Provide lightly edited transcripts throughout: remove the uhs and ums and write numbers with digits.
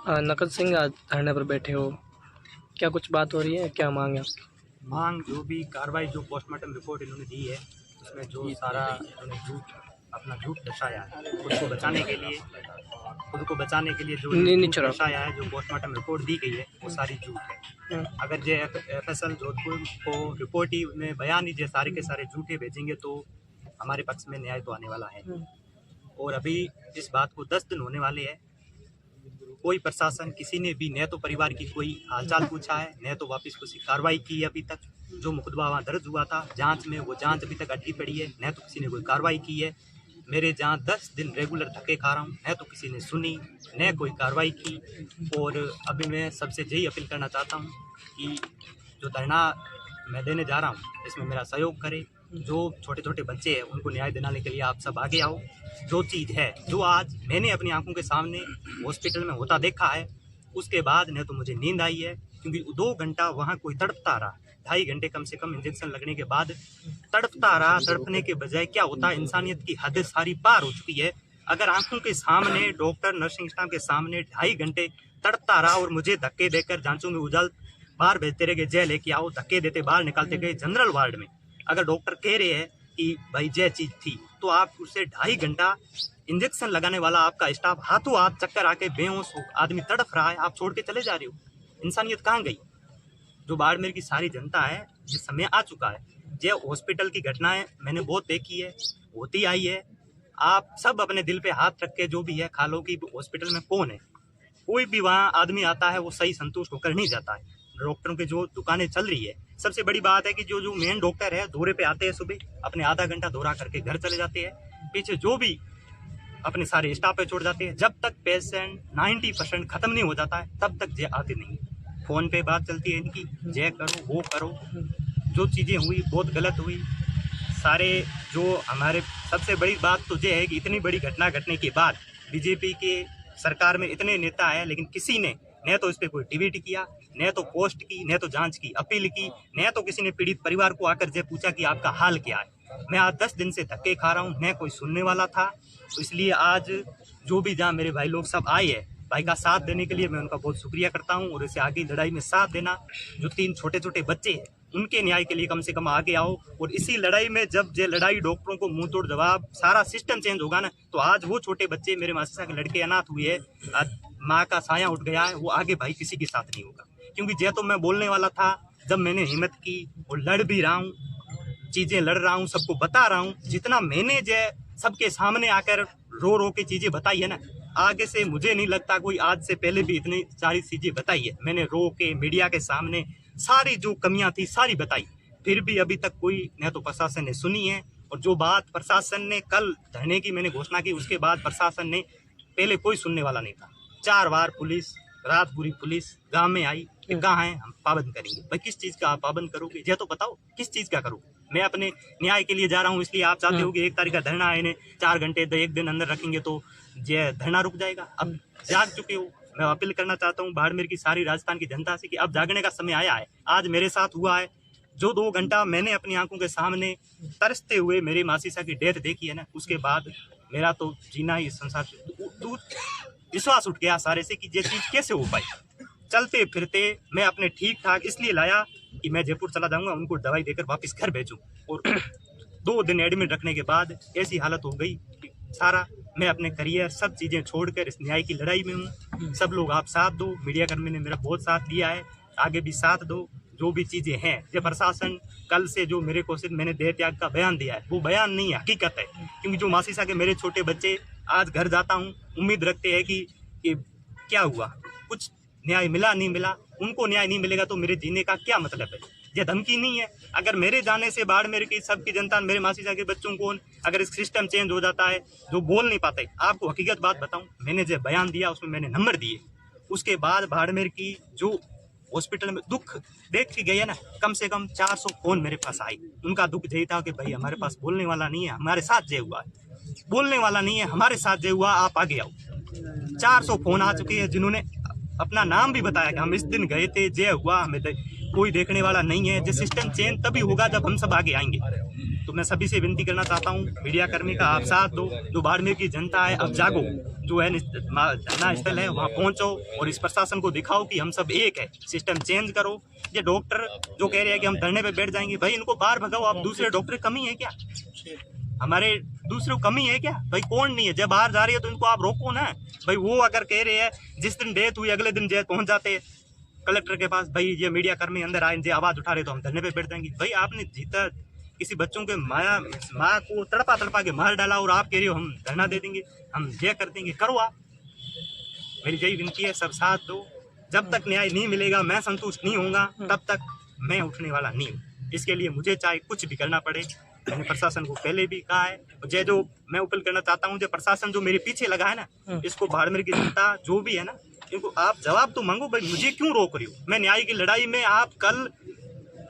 नकद सिंह आज धरने पर बैठे हो, क्या कुछ बात हो रही है? क्या मांग है आपकी? मांग जो भी कार्रवाई जो पोस्टमार्टम रिपोर्ट इन्होंने दी है उसमें जो सारा इन्होंने अपना झूठ दर्शाया है खुद को बचाने के लिए जो झूठ दर्शाया है, जो पोस्टमार्टम रिपोर्ट दी गई है वो सारी झूठ है। अगर जे FSL जोधपुर को रिपोर्ट ही में बयान ही जो सारे के सारे झूठे भेजेंगे तो हमारे पक्ष में न्याय तो आने वाला है। और अभी इस बात को 10 दिन होने वाले हैं, कोई प्रशासन किसी ने भी न तो परिवार की कोई हालचाल पूछा है, न तो वापस किसी कार्रवाई की है। अभी तक जो मुकदमा वहाँ दर्ज हुआ था जांच में, वो जांच अभी तक अटकी पड़ी है, न तो किसी ने कोई कार्रवाई की है। मेरे जहाँ 10 दिन रेगुलर धक्के खा रहा हूँ, न तो किसी ने सुनी न कोई कार्रवाई की। और अभी मैं सबसे यही अपील करना चाहता हूँ कि जो धरना मैं देने जा रहा हूँ इसमें मेरा सहयोग करें। जो छोटे छोटे बच्चे हैं उनको न्याय दिलाने के लिए आप सब आगे आओ। जो चीज़ है जो आज मैंने अपनी आंखों के सामने हॉस्पिटल में होता देखा है, उसके बाद न तो मुझे नींद आई है, क्योंकि 2 घंटा वहाँ कोई तड़पता रहा, 2.5 घंटे कम से कम इंजेक्शन लगने के बाद तड़पता रहा। तड़पने के बजाय क्या होता है, इंसानियत की हद सारी पार हो चुकी है। अगर आंखों के सामने डॉक्टर नर्सिंग स्टाफ के सामने 2.5 घंटे तड़पता रहा और मुझे धक्के देकर जांचों में उजाल बाहर भेजते रहे, जय लेके आओ, धक्के देते बाहर निकालते गए जनरल वार्ड में। अगर डॉक्टर कह रहे हैं कि भाई जय चीज थी, तो आप उसे 2.5 घंटा इंजेक्शन लगाने वाला आपका स्टाफ हाथों हाथ चक्कर आके बेहोश हो, आदमी तड़फ रहा है, आप छोड़ के चले जा रहे हो। इंसानियत कहाँ गई? जो बाड़मेर की सारी जनता है, ये समय आ चुका है। जय हॉस्पिटल की घटनाएं मैंने बहुत देखी है, होती आई है। आप सब अपने दिल पे हाथ रख के जो भी है खा लो कि हॉस्पिटल में कौन है। कोई भी वहाँ आदमी आता है वो सही संतुष्ट होकर नहीं जाता है। डॉक्टरों के जो दुकानें चल रही है, सबसे बड़ी बात है कि जो मेन डॉक्टर है दौरे पे आते हैं, सुबह अपने आधा घंटा दौरा करके घर चले जाते हैं, पीछे जो भी अपने सारे स्टाफ पे छोड़ जाते हैं। जब तक पेशेंट 90% खत्म नहीं हो जाता है तब तक जय आते नहीं। फोन पे बात चलती है इनकी, जय करो वो करो। जो चीज़ें हुई बहुत गलत हुई। सारे जो हमारे सबसे बड़ी बात तो ये है कि इतनी बड़ी घटना घटने के बाद बीजेपी के सरकार में इतने नेता आए, लेकिन किसी ने न तो इस पर कोई ट्वीट किया, न तो पोस्ट की, न तो जांच की अपील की, न तो किसी ने पीड़ित परिवार को आकर जे पूछा कि आपका हाल क्या है। मैं आज 10 दिन से धक्के खा रहा हूँ, न कोई सुनने वाला था। तो इसलिए आज जो भी जहाँ मेरे भाई लोग सब आए हैं, भाई का साथ देने के लिए मैं उनका बहुत शुक्रिया करता हूँ। और इसे आगे लड़ाई में साथ देना। जो 3 छोटे छोटे बच्चे हैं उनके न्याय के लिए कम से कम आगे आओ। और इसी लड़ाई में जब ये लड़ाई डॉक्टरों को मुंह तोड़ जवाब, सारा सिस्टम चेंज होगा ना, तो आज वो छोटे बच्चे, मेरे मासा के लड़के अनाथ हुए हैं, आज माँ का साया उठ गया है, वो आगे भाई किसी के साथ नहीं होगा। क्योंकि जय तो मैं बोलने वाला था, जब मैंने हिम्मत की और लड़ भी रहा हूँ, चीज़ें लड़ रहा हूँ, सबको बता रहा हूँ। जितना मैंने जय सबके सामने आकर रो रो के चीज़ें बताई है ना, आगे से मुझे नहीं लगता कोई आज से पहले भी इतनी सारी चीज़ें बताई है। मैंने रो के मीडिया के सामने सारी जो कमियां थी सारी बताई, फिर भी अभी तक कोई न तो प्रशासन ने सुनी है। और जो बात प्रशासन ने कल धरने की मैंने घोषणा की, उसके बाद प्रशासन ने पहले कोई सुनने वाला नहीं था। 4 बार पुलिस, रात पूरी पुलिस गांव में आई कि कहाँ है, हम पाबंद करेंगे। भाई किस चीज़ का आप पाबंद करोगे? यह तो बताओ किस चीज़ का करोगे। मैं अपने न्याय के लिए जा रहा हूँ, इसलिए आप चाहते हो कि 1 तारीख का धरना है, इन्हें 4 घंटे 1 दिन अंदर रखेंगे तो यह धरना रुक जाएगा। अब जाग चुके हो। मैं अपील करना चाहता हूँ बाड़मेर की सारी राजस्थान की जनता से कि अब जागने का समय आया है। आज मेरे साथ हुआ है, जो 2 घंटा मैंने अपनी आंखों के सामने तरसते हुए मेरी मासीसा की डेथ देखी है ना, उसके बाद मेरा तो जीना ही संसार दूर विश्वास उठ गया सारे से कि ये चीज़ कैसे हो पाई। चलते फिरते मैं अपने ठीक ठाक इसलिए लाया कि मैं जयपुर चला जाऊंगा, उनको दवाई देकर वापस घर भेजूं। और 2 दिन एडमिट रखने के बाद ऐसी हालत हो गई कि सारा मैं अपने करियर सब चीज़ें छोड़कर इस न्याय की लड़ाई में हूँ। सब लोग आप साथ दो, मीडिया कर्मी ने मेरा बहुत साथ दिया है, आगे भी साथ दो। जो भी चीज़ें हैं, ये प्रशासन कल से जो मेरे को सिर्फ मैंने देह त्याग का बयान दिया है, वो बयान नहीं है, हकीकत है। क्योंकि जो मासीसा के मेरे छोटे बच्चे, आज घर जाता हूँ, उम्मीद रखते हैं कि क्या हुआ, कुछ न्याय मिला नहीं मिला। उनको न्याय नहीं मिलेगा तो मेरे जीने का क्या मतलब है? यह धमकी नहीं है। अगर मेरे जाने से बाड़मेर की सबकी जनता, मेरे मासीसा के बच्चों को, अगर इस सिस्टम चेंज हो जाता है, जो बोल नहीं पाते, आपको हकीकत बात बताऊं, मैंने जो बयान दिया उसमें मैंने नंबर दिए। उसके बाद बाड़मेर की जो हॉस्पिटल में दुख देख के गए ना, कम से कम 400 फोन मेरे पास आई। उनका दुख यही था कि भाई हमारे पास बोलने वाला नहीं है, हमारे साथ जय हुआ है, बोलने वाला नहीं है, हमारे साथ जय हुआ, आप आगे आओ। 400 फोन आ चुके हैं जिन्होंने अपना नाम भी बताया कि हम इस दिन गए थे, जय हुआ, हमें कोई देखने वाला नहीं है। जो सिस्टम चेंज तभी होगा जब हम सब आगे आएंगे। तो मैं सभी से विनती करना चाहता हूँ, मीडिया कर्मी का आप साथ दो, जो बाड़मेर की जनता है अब जागो, जो है धरना स्थल है वहाँ पहुँचो और इस प्रशासन को दिखाओ कि हम सब एक है। सिस्टम चेंज करो। ये डॉक्टर जो कह रहे हैं कि हम धरने पे बैठ जाएंगे, भाई इनको बाहर भगाओ। आप दूसरे डॉक्टर कमी है क्या? हमारे दूसरे कमी है क्या? भाई कौन नहीं है? जब बाहर जा रही है तो इनको आप रोको ना। भाई वो अगर कह रहे हैं जिस दिन डेथ हुई अगले दिन पहुंच जाते कलेक्टर के पास, भाई ये मीडिया कर्मी अंदर आए, ये आवाज उठा रहे तो हम धरने पे बैठ जाएंगे। भाई आपने जीता किसी बच्चों के माँ को तड़पा तड़पा के मार डाला और आप कह रहे हो हम धरना दे देंगे, हम ये कर देंगे। करो आप। मेरी यही विनती है, सब साथ दो। जब तक न्याय नहीं मिलेगा, मैं संतुष्ट नहीं होऊंगा, तब तक मैं उठने वाला नहीं हूँ। इसके लिए मुझे चाहे कुछ भी करना पड़े। मैंने प्रशासन को पहले भी कहा है, जो मैं अपील करना चाहता हूँ, जो प्रशासन जो मेरे पीछे लगा है ना, इसको बाड़मेर की जनता जो भी है ना, इनको आप जवाब तो मांगो। भाई मुझे क्यों रोक रही हो? मैं न्याय की लड़ाई में, आप कल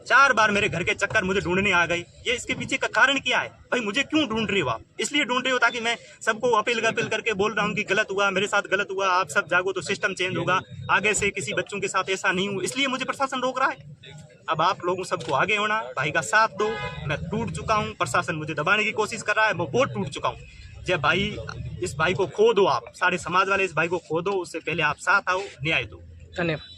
4 बार मेरे घर के चक्कर मुझे ढूंढने आ गई। ये इसके पीछे का कारण क्या है? भाई मुझे क्यों ढूंढ रही हो आप? इसलिए ढूंढ रही हो ताकि मैं सबको अपील करके बोल रहा हूँ कि गलत हुआ, मेरे साथ गलत हुआ, आप सब जागो तो सिस्टम चेंज होगा, आगे से किसी बच्चों के साथ ऐसा नहीं हो। इसलिए मुझे प्रशासन रोक रहा है। अब आप लोगों सबको आगे होना, भाई का साथ दो। मैं टूट चुका हूँ, प्रशासन मुझे दबाने की कोशिश कर रहा है, मैं बहुत टूट चुका हूँ। जब भाई इस भाई को खो दो, आप सारे समाज वाले इस भाई को खो दो, उससे पहले आप साथ आओ, न्याय दो। धन्यवाद।